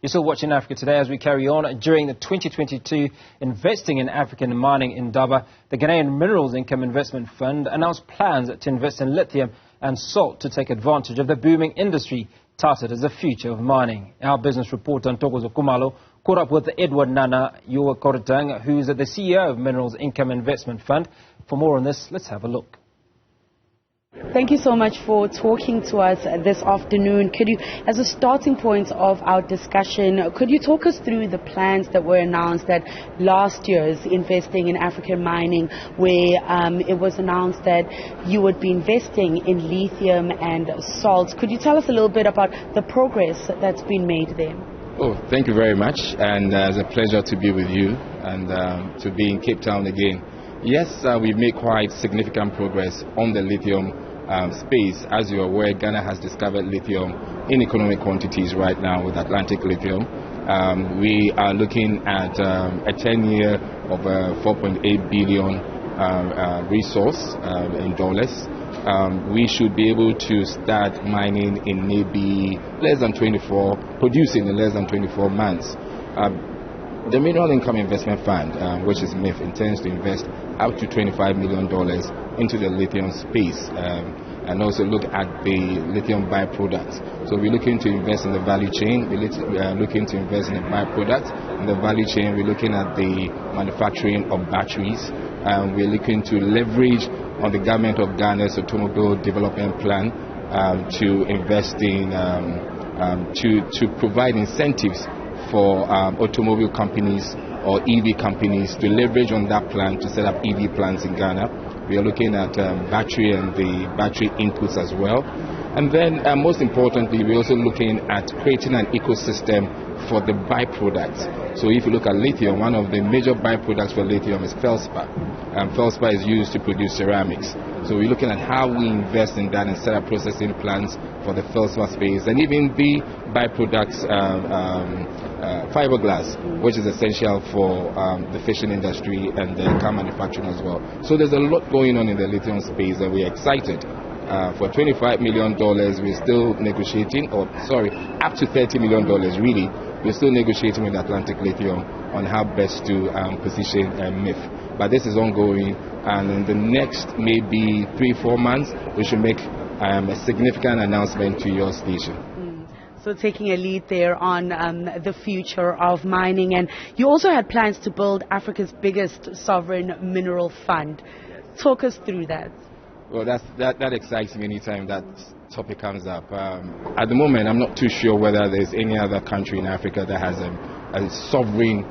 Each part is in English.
You're still watching Africa Today as we carry on. During the 2022 Investing in African Mining Indaba, the Ghanaian Minerals Income Investment Fund announced plans to invest in lithium and salt to take advantage of the booming industry touted as the future of mining. Our business reporter Ntokozo Khumalo caught up with Edward Nana Yaw Korenteng, who's the CEO of Minerals Income Investment Fund. For more on this, let's have a look. Thank you so much for talking to us this afternoon. Could you, as a starting point of our discussion, could you talk us through the plans that were announced at last year's Investing in African Mining, where it was announced that you would be investing in lithium and salt? Could you tell us a little bit about the progress that's been made there? Oh, thank you very much, and it's a pleasure to be with you and to be in Cape Town again. Yes, we've made quite significant progress on the lithium space. As you're aware, Ghana has discovered lithium in economic quantities right now with Atlantic Lithium. We are looking at a 10-year of a 4.8 billion resource in dollars. We should be able to start mining in maybe producing in less than 24 months. The Mineral Income Investment Fund, which is MIF, intends to invest up to $25 million into the lithium space and also look at the lithium byproducts. So we're looking to invest in the value chain, we're looking to invest in the byproducts. In the value chain, we're looking at the manufacturing of batteries, and we're looking to leverage on the government of Ghana's automobile development plan to invest in, to provide incentives for automobile companies or EV companies to leverage on that plan to set up EV plants in Ghana. We are looking at battery and the battery inputs as well. And then most importantly, we're also looking at creating an ecosystem for the byproducts. So if you look at lithium, one of the major byproducts for lithium is feldspar. And feldspar is used to produce ceramics. So we're looking at how we invest in that and set up processing plants for the feldspar space, and even the byproducts, fiberglass, which is essential for the fishing industry and the car manufacturing as well. So there's a lot going on in the lithium space, and we're excited. For $25 million, we're still negotiating, up to $30 million really. We're still negotiating with Atlantic Lithium on how best to position MIF. But this is ongoing, and in the next maybe 3-4 months, we should make a significant announcement to your station. So taking a lead there on the future of mining. And you also had plans to build Africa's biggest sovereign mineral fund. Talk us through that. Well, that excites me anytime that topic comes up. At the moment, I'm not too sure whether there's any other country in Africa that has a sovereign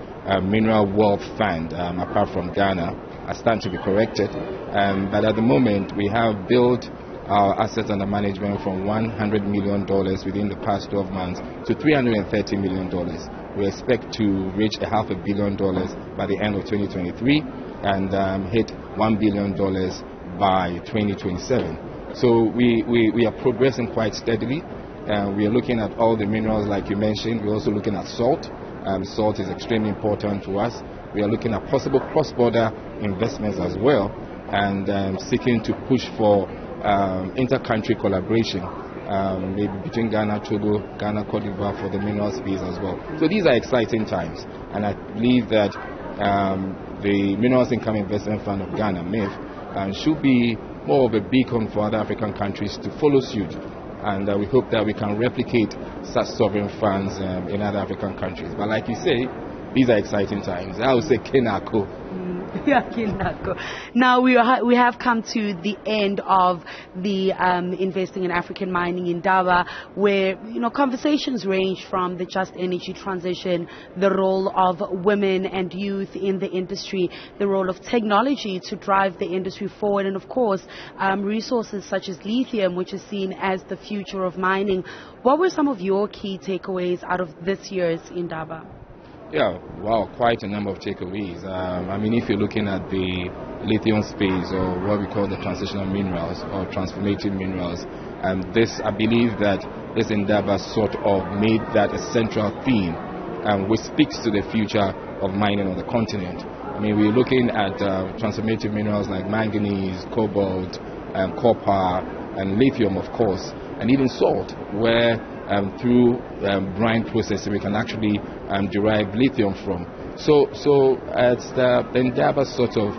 mineral wealth fund apart from Ghana. I stand to be corrected. But at the moment, we have built our assets under management from $100 million within the past 12 months to $330 million. We expect to reach $500 million by the end of 2023 and hit $1 billion by 2027. So we are progressing quite steadily. We are looking at all the minerals like you mentioned. We're also looking at salt. Salt is extremely important to us. We are looking at possible cross-border investments as well, and seeking to push for inter-country collaboration, maybe between Ghana, Togo, Ghana, Cote d'Ivoire for the mineral space as well. So these are exciting times, and I believe that the Minerals Income Investment Fund of Ghana, MIF, should be more of a beacon for other African countries to follow suit. And we hope that we can replicate such sovereign funds in other African countries. But like you say, these are exciting times. I would say Kenako. Now we have come to the end of the Investing in African Mining Indaba, where conversations range from the just energy transition, the role of women and youth in the industry, the role of technology to drive the industry forward, and of course resources such as lithium, which is seen as the future of mining. What were some of your key takeaways out of this year's Indaba? Yeah, wow, quite a number of takeaways. I mean, if you're looking at the lithium space, or what we call the transitional minerals or transformative minerals, I believe that this Indaba sort of made that a central theme, which speaks to the future of mining on the continent. I mean, we're looking at transformative minerals like manganese, cobalt, copper, and lithium, of course, and even salt, where through brine processing we can actually derive lithium from. So it's the Indaba sort of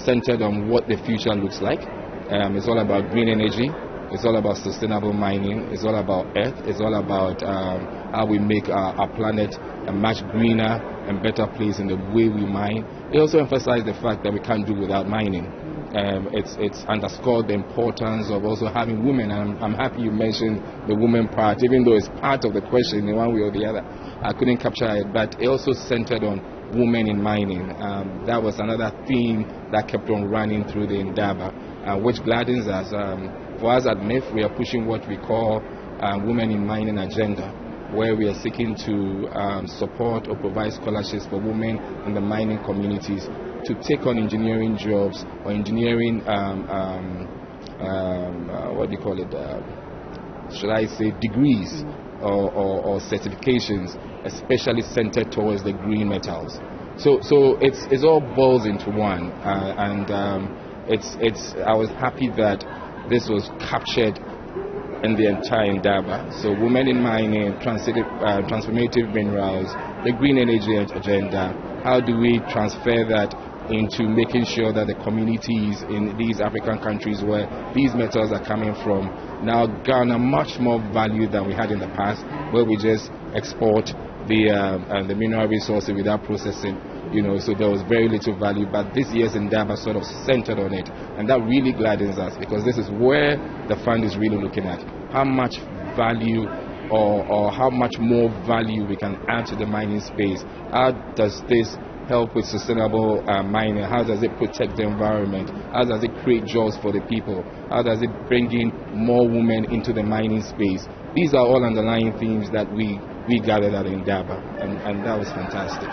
centered on what the future looks like. It's all about green energy. It's all about sustainable mining. It's all about earth. It's all about how we make our planet a much greener and better place in the way we mine. It also emphasized the fact that we can't do without mining. It's underscored the importance of also having women. And I'm happy you mentioned the women part, even though it's part of the question in one way or the other. I couldn't capture it, but it also centered on women in mining. That was another theme that kept on running through the Indaba, which gladdens us. For us at MIF, we are pushing what we call Women in Mining Agenda, where we are seeking to support or provide scholarships for women in the mining communities to take on engineering jobs or engineering, degrees or certifications, especially centered towards the green metals. So it's all boils into one, and I was happy that this was captured in the entire Indaba. So women in mining, transformative minerals, the green energy agenda, how do we transfer that into making sure that the communities in these African countries where these metals are coming from now garner much more value than we had in the past, where we just export the mineral resources without processing. So there was very little value, but this year's Indaba sort of centered on it, and that really gladdens us, because this is where the fund is really looking at how much value or how much more value we can add to the mining space. How does this help with sustainable mining? How does it protect the environment? How does it create jobs for the people? How does it bring in more women into the mining space? These are all underlying themes that we gathered at Indaba, and that was fantastic.